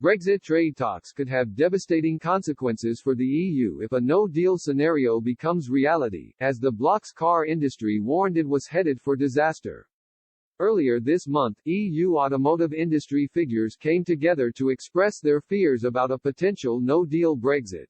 Brexit trade talks could have devastating consequences for the EU if a no-deal scenario becomes reality, as the bloc's car industry warned it was headed for disaster. Earlier this month, EU automotive industry figures came together to express their fears about a potential no-deal Brexit.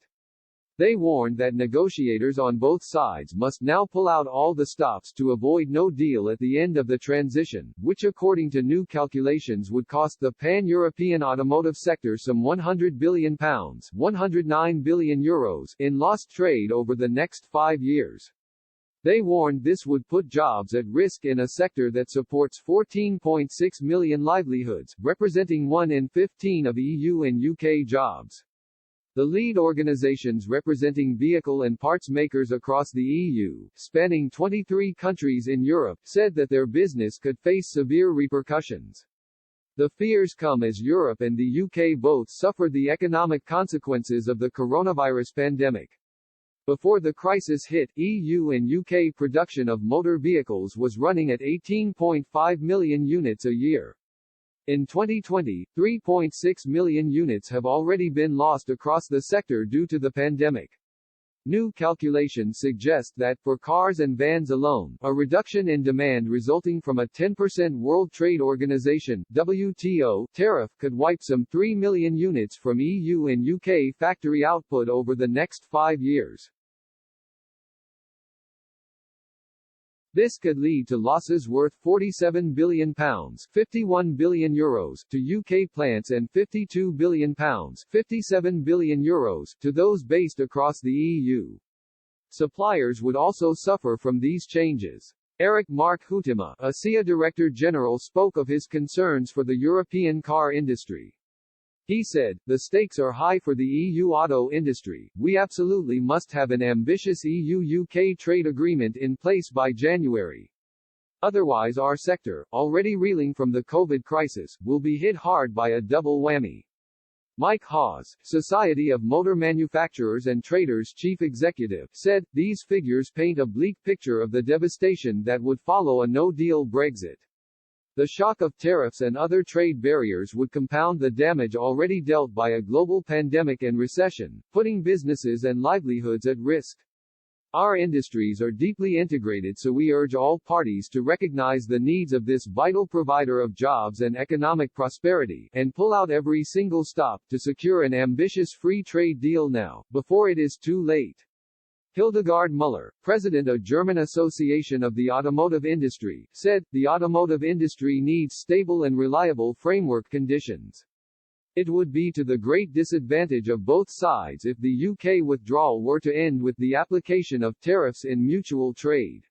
They warned that negotiators on both sides must now pull out all the stops to avoid no deal at the end of the transition, which according to new calculations would cost the pan-European automotive sector some £100 billion (€109 billion) in lost trade over the next 5 years. They warned this would put jobs at risk in a sector that supports 14.6 million livelihoods, representing 1 in 15 of EU and UK jobs. The lead organizations representing vehicle and parts makers across the EU, spanning 23 countries in Europe, said that their business could face severe repercussions. The fears come as Europe and the UK both suffer the economic consequences of the coronavirus pandemic. Before the crisis hit, EU and UK production of motor vehicles was running at 18.5 million units a year. In 2020, 3.6 million units have already been lost across the sector due to the pandemic. New calculations suggest that, for cars and vans alone, a reduction in demand resulting from a 10% World Trade Organization (WTO) tariff could wipe some 3 million units from EU and UK factory output over the next 5 years. This could lead to losses worth £47 billion (€51 billion) to UK plants and £52 billion (€57 billion) to those based across the EU. Suppliers would also suffer from these changes. Eric Mark Huytema, ASEA Director General, spoke of his concerns for the European car industry. He said, "The stakes are high for the EU auto industry. We absolutely must have an ambitious EU-UK trade agreement in place by January. Otherwise our sector, already reeling from the COVID crisis, will be hit hard by a double whammy." Mike Hawes, Society of Motor Manufacturers and Traders Chief Executive, said, "These figures paint a bleak picture of the devastation that would follow a no-deal Brexit. The shock of tariffs and other trade barriers would compound the damage already dealt by a global pandemic and recession, putting businesses and livelihoods at risk. Our industries are deeply integrated, so we urge all parties to recognize the needs of this vital provider of jobs and economic prosperity, and pull out every single stop to secure an ambitious free trade deal now, before it is too late." Hildegard Müller, president of German Association of the Automotive Industry, said, "The automotive industry needs stable and reliable framework conditions. It would be to the great disadvantage of both sides if the UK withdrawal were to end with the application of tariffs in mutual trade."